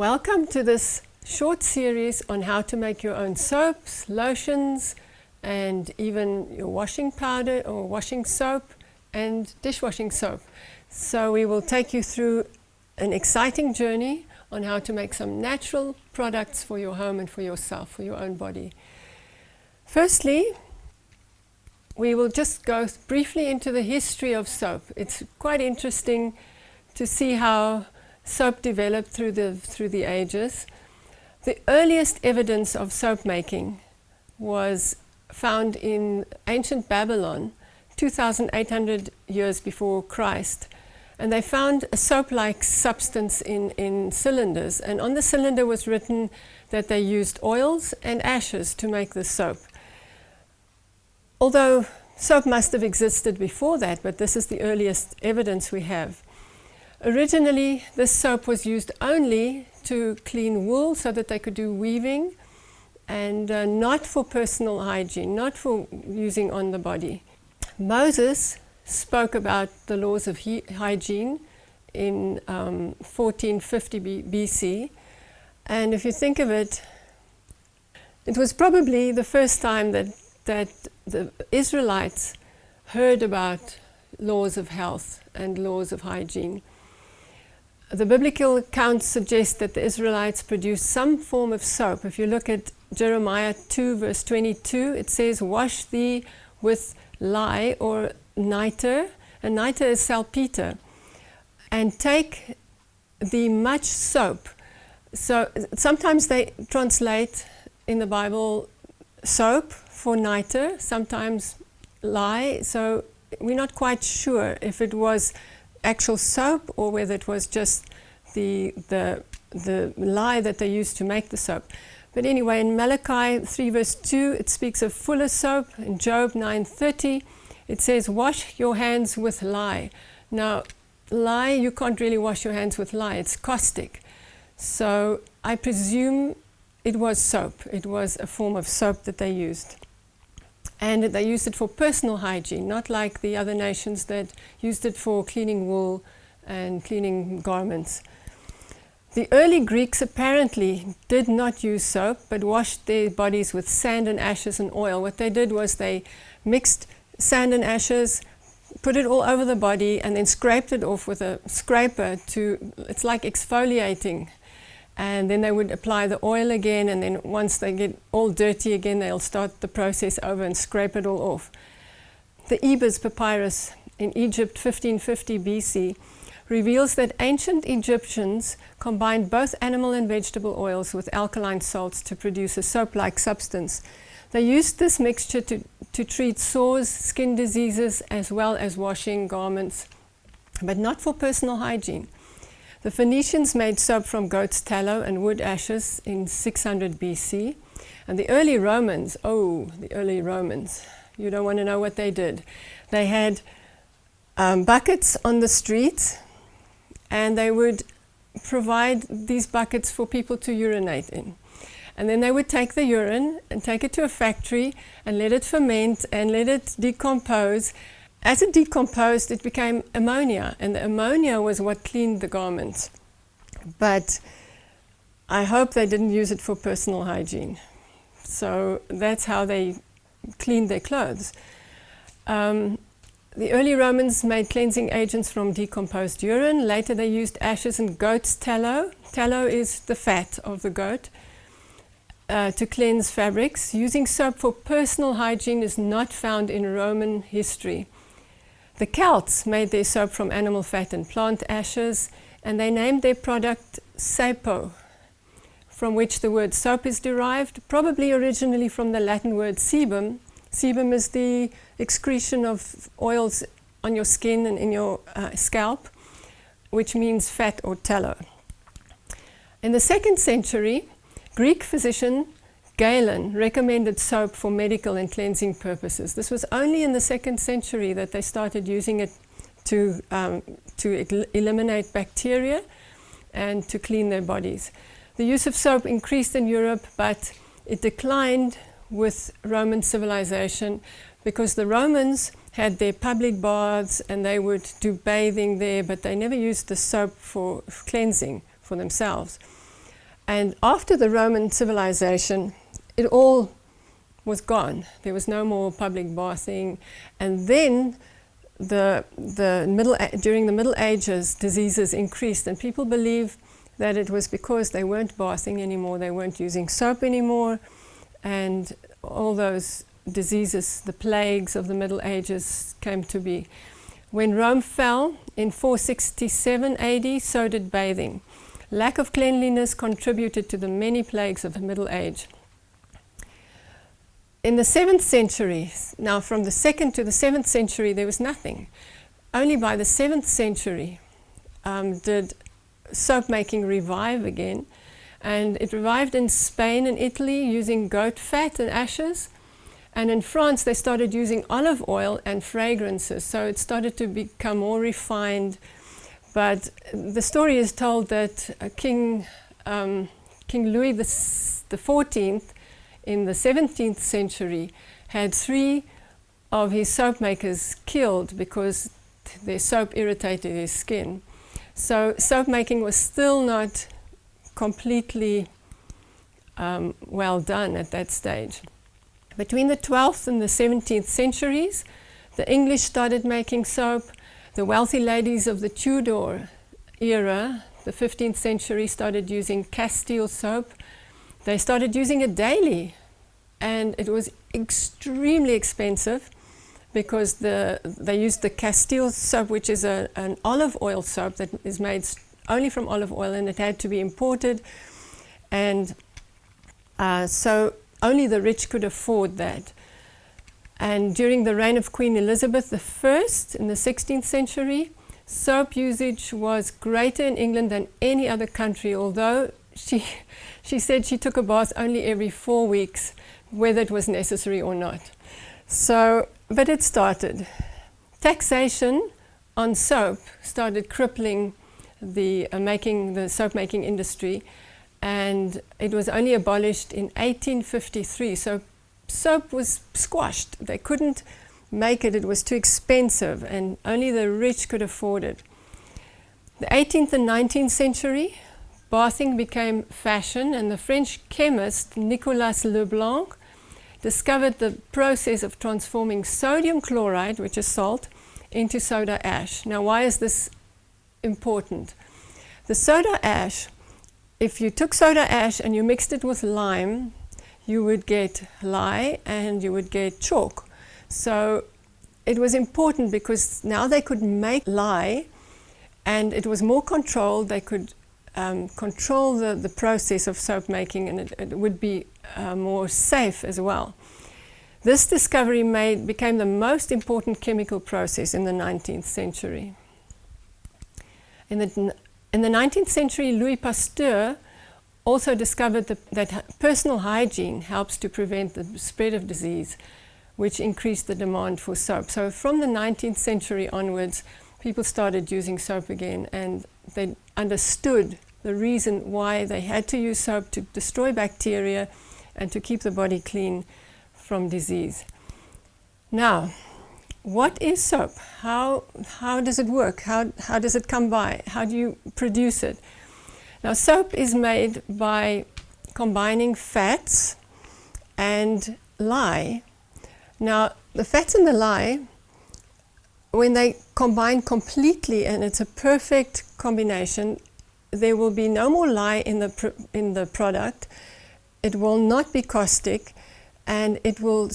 Welcome to this short series on how to make your own soaps, lotions, and even your washing powder or washing soap and dishwashing soap. So we will take you through an exciting journey on how to make some natural products for your home and for yourself, for your own body. Firstly, we will just go briefly into the history of soap. It's quite interesting to see how soap developed through the ages. The earliest evidence of soap making was found in ancient Babylon, 2,800 years before Christ. And they found a soap-like substance in cylinders. And on the cylinder was written that they used oils and ashes to make the soap. Although soap must have existed before that, but this is the earliest evidence we have. Originally, this soap was used only to clean wool so that they could do weaving, and not for personal hygiene, not for using on the body. Moses spoke about the laws of hygiene in 1450 BC, and if you think of it, it was probably the first time that the Israelites heard about laws of health and laws of hygiene. The biblical accounts suggest that the Israelites produced some form of soap. If you look at Jeremiah 2 verse 22, it says, "Wash thee with lye or niter," and niter is salpeter, "and take thee much soap." So sometimes they translate in the Bible soap for niter, sometimes lye, so we're not quite sure if it was actual soap or whether it was just the lye that they used to make the soap. But anyway, in Malachi 3 verse 2 it speaks of fuller soap. In Job 9:30 it says, "Wash your hands with lye." Now lye, you can't really wash your hands with lye, it's caustic. So I presume it was soap. It was a form of soap that they used. And they used it for personal hygiene, not like the other nations that used it for cleaning wool and cleaning garments. The early Greeks apparently did not use soap, but washed their bodies with sand and ashes and oil. What they did was they mixed sand and ashes, put it all over the body, and then scraped it off with a scraper it's like exfoliating. And then they would apply the oil again, and then once they get all dirty again, they'll start the process over and scrape it all off. The Ebers papyrus in Egypt, 1550 BC, reveals that ancient Egyptians combined both animal and vegetable oils with alkaline salts to produce a soap-like substance. They used this mixture to treat sores, skin diseases, as well as washing garments, but not for personal hygiene. The Phoenicians made soap from goat's tallow and wood ashes in 600 BC. And the early Romans, you don't want to know what they did. They had buckets on the streets, and they would provide these buckets for people to urinate in. And then they would take the urine and take it to a factory and let it ferment and let it decompose. As it decomposed, it became ammonia, and the ammonia was what cleaned the garments. But I hope they didn't use it for personal hygiene. So that's how they cleaned their clothes. The early Romans made cleansing agents from decomposed urine. Later they used ashes and goat's tallow. Tallow is the fat of the goat, to cleanse fabrics. Using soap for personal hygiene is not found in Roman history. The Celts made their soap from animal fat and plant ashes, and they named their product sapo, from which the word soap is derived, probably originally from the Latin word sebum. Sebum is the excretion of oils on your skin and in your scalp, which means fat or tallow. In the 2nd century, Greek physician Galen recommended soap for medical and cleansing purposes. This was only in the 2nd century that they started using it to eliminate bacteria and to clean their bodies. The use of soap increased in Europe, but it declined with Roman civilization because the Romans had their public baths and they would do bathing there, but they never used the soap for cleansing for themselves. And after the Roman civilization, it all was gone. There was no more public bathing. And then during the Middle Ages, diseases increased, and people believe that it was because they weren't bathing anymore, they weren't using soap anymore, and all those diseases, the plagues of the Middle Ages, came to be. When Rome fell in 467 AD, so did bathing. Lack of cleanliness contributed to the many plagues of the Middle Age. In the 7th century, now from the 2nd to the 7th century, there was nothing. Only by the 7th century did soap making revive again. And it revived in Spain and Italy using goat fat and ashes. And in France, they started using olive oil and fragrances. So it started to become more refined. But the story is told that King Louis XIV in the 17th century had 3 of his soap makers killed because their soap irritated his skin. So soap making was still not completely well done at that stage. Between the 12th and the 17th centuries, the English started making soap. The wealthy ladies of the Tudor era, the 15th century, started using Castile soap. They started using it daily, and it was extremely expensive because they used the Castile soap, which is an olive oil soap that is made only from olive oil, and it had to be imported. And so only the rich could afford that. And during the reign of Queen Elizabeth I in the 16th century, soap usage was greater in England than any other country, although she said she took a bath only every 4 weeks, whether it was necessary or not. So, but it started. Taxation on soap started crippling the soap making industry, and it was only abolished in 1853. So soap was squashed. They couldn't make it. It was too expensive, and only the rich could afford it. The 18th and 19th century, bathing became fashion, and the French chemist Nicolas Leblanc discovered the process of transforming sodium chloride, which is salt, into soda ash. Now, why is this important? The soda ash, if you took soda ash and you mixed it with lime, you would get lye and you would get chalk. So it was important because now they could make lye, and it was more controlled. They could control the process of soap making, and it would be more safe as well. This discovery became the most important chemical process in the 19th century. In the 19th century, Louis Pasteur also discovered that personal hygiene helps to prevent the spread of disease, which increased the demand for soap. So from the 19th century onwards, people started using soap again, and they understood the reason why they had to use soap: to destroy bacteria and to keep the body clean from disease. Now, what is soap? How does it work? How does it come by? How do you produce it? Now, soap is made by combining fats and lye. Now, the fats and the lye, when they combine completely, and it's a perfect combination, there will be no more lye in the product. It will not be caustic, and it will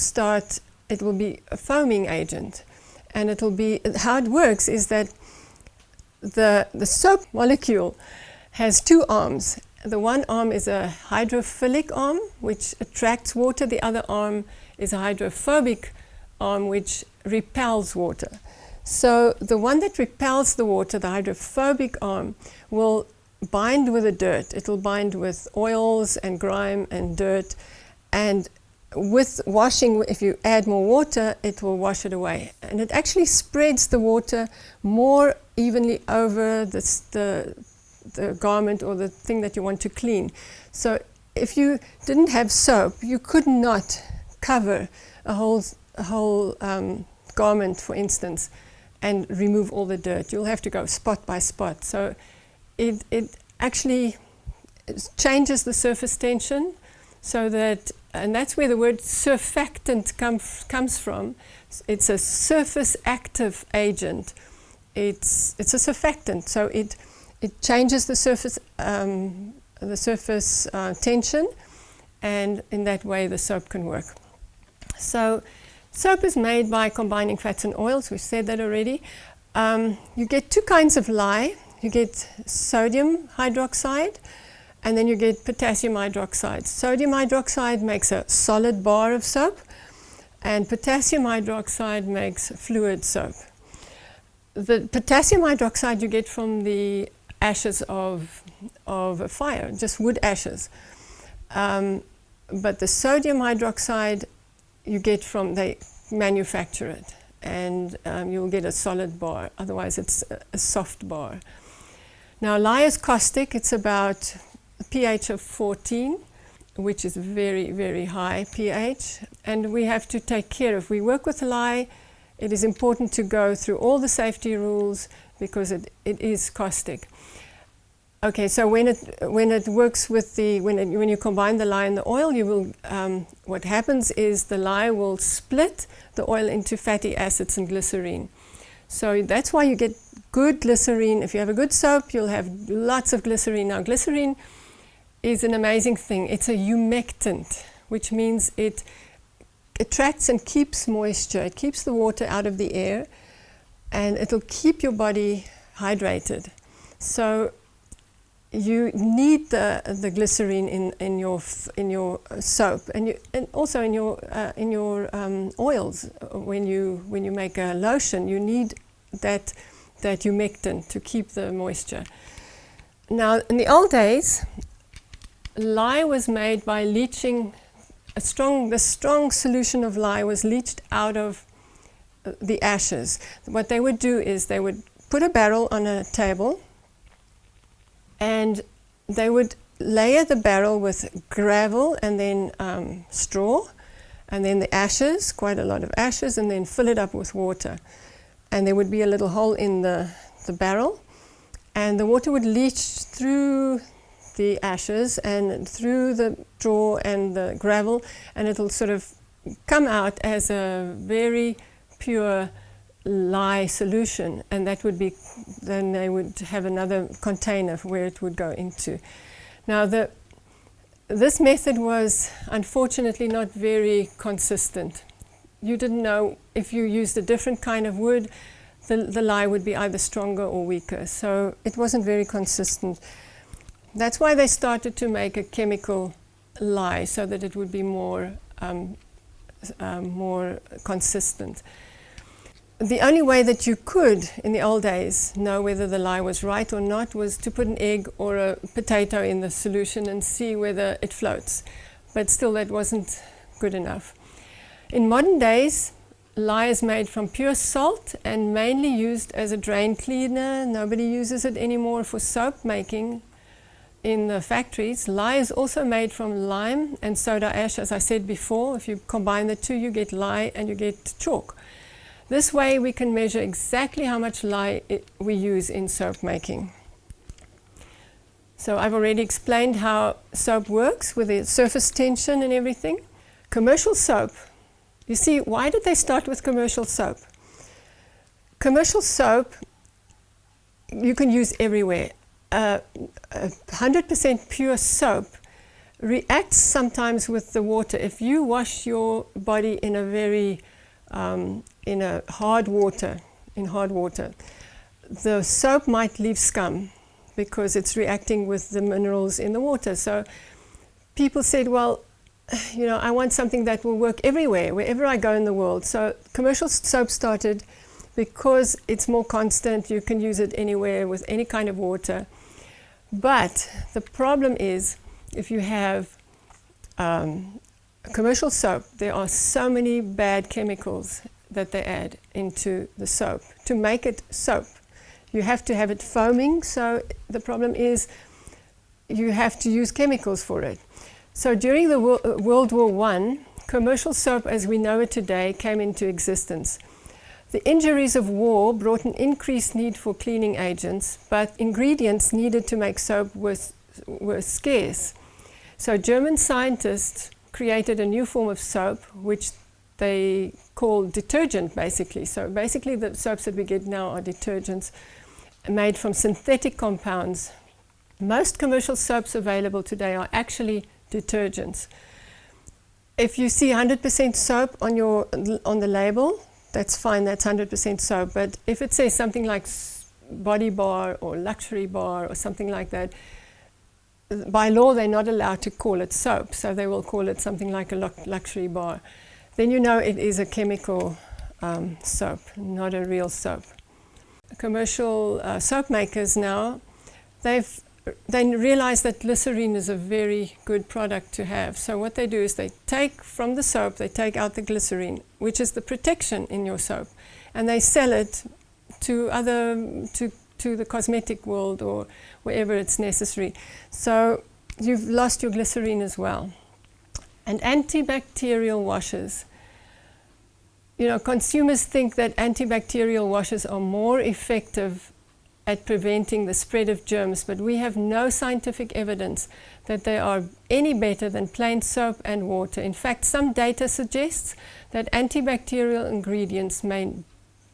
be a foaming agent. And it will be, how it works is that the soap molecule has 2 arms. The one arm is a hydrophilic arm, which attracts water. The other arm is a hydrophobic arm, which repels water. So the one that repels the water, the hydrophobic arm, will bind with the dirt. It will bind with oils and grime and dirt, and with washing, if you add more water, it will wash it away. And it actually spreads the water more evenly over the garment or the thing that you want to clean. So if you didn't have soap, you could not cover a whole garment, for instance, and remove all the dirt. You'll have to go spot by spot. So it actually changes the surface tension so that, and that's where the word surfactant comes from. It's a surface active agent. It's a surfactant, so it changes the surface tension, and in that way the soap can work. So soap is made by combining fats and oils. We've said that already. You get two kinds of lye. You get sodium hydroxide, and then you get potassium hydroxide. Sodium hydroxide makes a solid bar of soap, and potassium hydroxide makes fluid soap. The potassium hydroxide you get from the ashes of a fire, just wood ashes. But the sodium hydroxide you get from, they manufacture it, and you'll get a solid bar. Otherwise it's a soft bar. Now lye is caustic. It's about a pH of 14, which is very, very high pH. And we have to take care. If we work with lye, it is important to go through all the safety rules because it is caustic. Okay, so when it works with when you combine the lye and the oil, you will what happens is the lye will split the oil into fatty acids and glycerine. So that's why you get good glycerine. If you have a good soap, you'll have lots of glycerine. Now, glycerine is an amazing thing. It's a humectant, which means it attracts and keeps moisture. It keeps the water out of the air, and it'll keep your body hydrated. So you need the glycerine in your soap, and also in your oils. When you make a lotion, you need that humectant to keep the moisture. Now, in the old days, lye was made by leaching. The strong solution of lye was leached out of the ashes. What they would do is they would put a barrel on a table, and they would layer the barrel with gravel and then straw, and then the ashes, quite a lot of ashes, and then fill it up with water. And there would be a little hole in the barrel, and the water would leach through the ashes and through the straw and the gravel, and it'll sort of come out as a very pure lye solution, and that would be, then they would have another container where it would go into. Now this method was unfortunately not very consistent. You didn't know if you used a different kind of wood, the lye would be either stronger or weaker, so it wasn't very consistent. That's why they started to make a chemical lye, so that it would be more consistent. The only way that you could, in the old days, know whether the lye was right or not was to put an egg or a potato in the solution and see whether it floats. But still, that wasn't good enough. In modern days, lye is made from pure salt and mainly used as a drain cleaner. Nobody uses it anymore for soap making in the factories. Lye is also made from lime and soda ash, as I said before. If you combine the two, you get lye and you get chalk. This way we can measure exactly how much lye we use in soap making. So I've already explained how soap works with the surface tension and everything. Commercial soap, you see, why did they start with commercial soap? Commercial soap you can use everywhere. 100% pure soap reacts sometimes with the water. If you wash your body in a very in hard water, the soap might leave scum because it's reacting with the minerals in the water. So people said, well, you know, I want something that will work everywhere, wherever I go in the world. So commercial soap started because it's more constant. You can use it anywhere with any kind of water. But the problem is, if you have commercial soap, there are so many bad chemicals that they add into the soap to make it soap. You have to have it foaming, so the problem is you have to use chemicals for it. So during the World War I, commercial soap as we know it today came into existence. The injuries of war brought an increased need for cleaning agents, but ingredients needed to make soap were were scarce. So German scientists created a new form of soap, which they call detergent, basically. So basically the soaps that we get now are detergents made from synthetic compounds. Most commercial soaps available today are actually detergents. If you see 100% soap on the label, that's fine, that's 100% soap. But if it says something like body bar or luxury bar or something like that, by law they're not allowed to call it soap, so they will call it something like a luxury bar. Then you know it is a chemical soap, not a real soap. Commercial soap makers now, they realize that glycerine is a very good product to have. So what they do is they take from the soap, they take out the glycerine, which is the protection in your soap, and they sell it to the cosmetic world or wherever it's necessary. So you've lost your glycerine as well. And antibacterial washes. You know, consumers think that antibacterial washes are more effective at preventing the spread of germs, but we have no scientific evidence that they are any better than plain soap and water. In fact, some data suggests that antibacterial ingredients may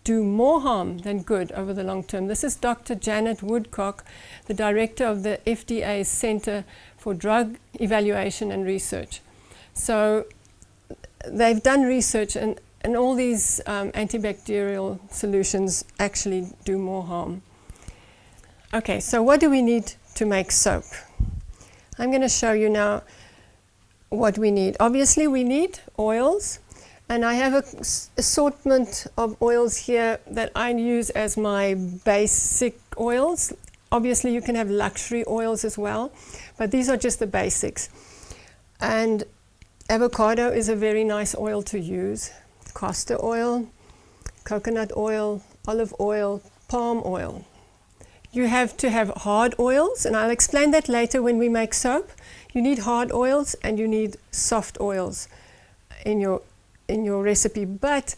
do more harm than good over the long term. This is Dr. Janet Woodcock, the director of the FDA's Center for Drug Evaluation and Research. So they've done research, and all these antibacterial solutions actually do more harm. Okay, so what do we need to make soap? I'm going to show you now what we need. Obviously we need oils, and I have an assortment of oils here that I use as my basic oils. Obviously you can have luxury oils as well, but these are just the basics. And avocado is a very nice oil to use. Castor oil, coconut oil, olive oil, palm oil. You have to have hard oils, and I'll explain that later when we make soap. You need hard oils and you need soft oils in your recipe, but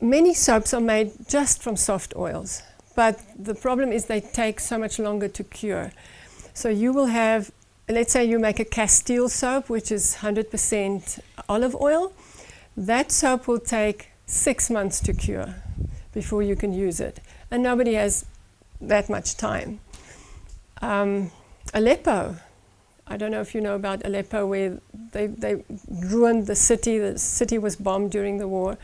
many soaps are made just from soft oils. But the problem is they take so much longer to cure. So you will have, let's say you make a Castile soap, which is 100% olive oil. That soap will take 6 months to cure before you can use it. And nobody has that much time. Aleppo. I don't know if you know about Aleppo, where they ruined the city. The city was bombed during the war.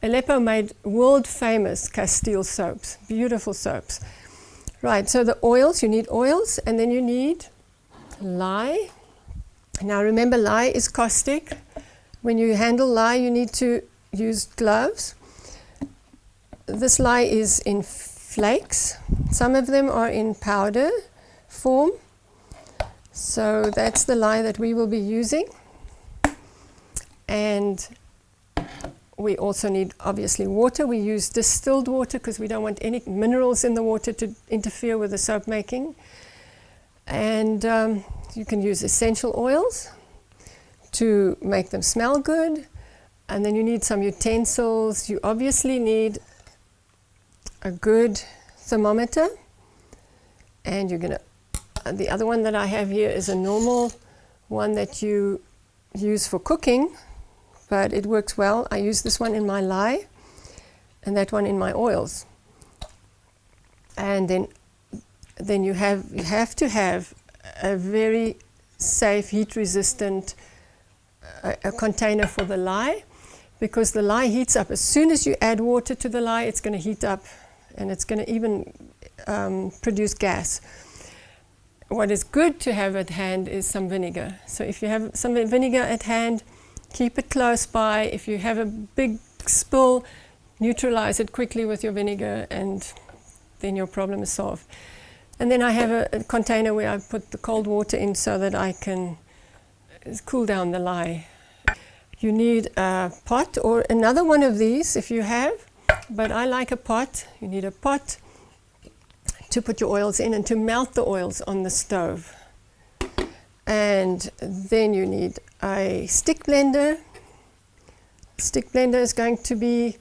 Aleppo made world famous Castile soaps, beautiful soaps. Right, so the oils, you need oils, and then you need lye. Now remember, lye is caustic. When you handle lye, you need to use gloves. This lye is in flakes. Some of them are in powder form. So that's the lye that we will be using. And we also need, obviously, water. We use distilled water because we don't want any minerals in the water to interfere with the soap making. And you can use essential oils to make them smell good. And then you need some utensils. You obviously need a good thermometer. And you're going to, the other one that I have here is a normal one that you use for cooking, but it works well. I use this one in my lye and that one in my oils. And then you have to have a very safe, heat-resistant a container for the lye, because the lye heats up. As soon as you add water to the lye, it's going to heat up, and it's going to even produce gas. What is good to have at hand is some vinegar. So if you have some vinegar at hand, keep it close by. If you have a big spill, neutralize it quickly with your vinegar, and then your problem is solved. And then I have a container where I put the cold water in so that I can cool down the lye. You need a pot or another one of these if you have, but I like a pot. You need a pot to put your oils in and to melt the oils on the stove. And then you need a stick blender. Stick blender is going to be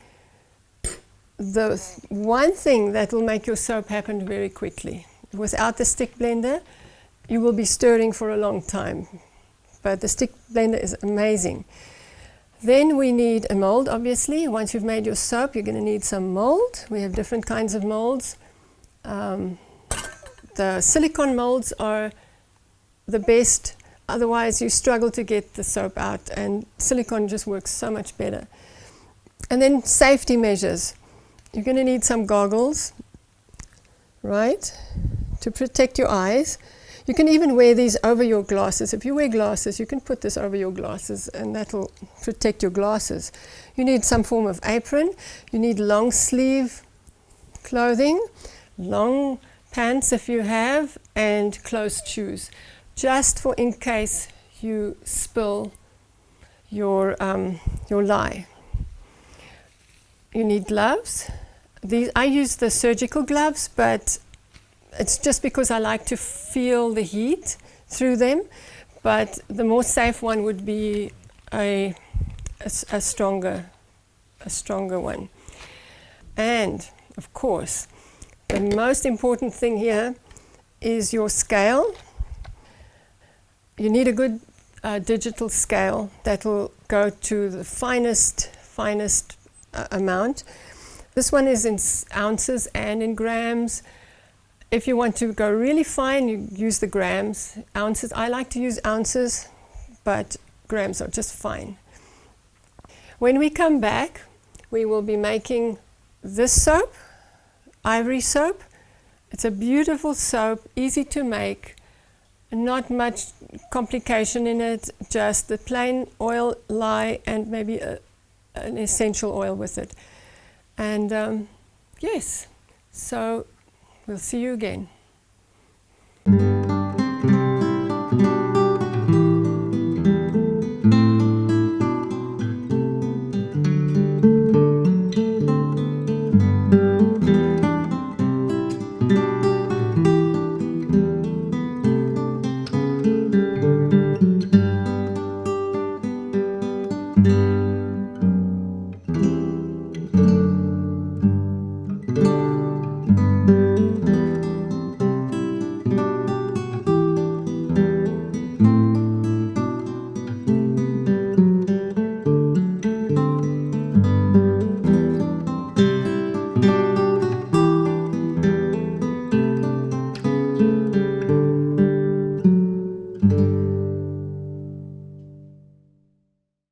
the one thing that will make your soap happen very quickly. Without the stick blender, you will be stirring for a long time. But the stick blender is amazing. Then we need a mold, obviously. Once you've made your soap, you're going to need some mold. We have different kinds of molds. The silicone molds are the best, otherwise you struggle to get the soap out, and silicone just works so much better. And then safety measures. You're going to need some goggles, right, to protect your eyes. You can even wear these over your glasses. If you wear glasses, you can put this over your glasses and that'll protect your glasses. You need some form of apron. You need long sleeve clothing, long pants if you have, and closed shoes, just for in case you spill your lye. You need gloves. I use the surgical gloves, but it's just because I like to feel the heat through them. But the more safe one would be a stronger one. And of course, the most important thing here is your scale. You need a good digital scale that will go to the finest amount. This one is in ounces and in grams. If you want to go really fine, you use the grams. Ounces, I like to use ounces, but grams are just fine. When we come back, we will be making this soap, ivory soap. It's a beautiful soap, easy to make, not much complication in it, just the plain oil, lye, and maybe an essential oil with it. And yes, so we'll see you again.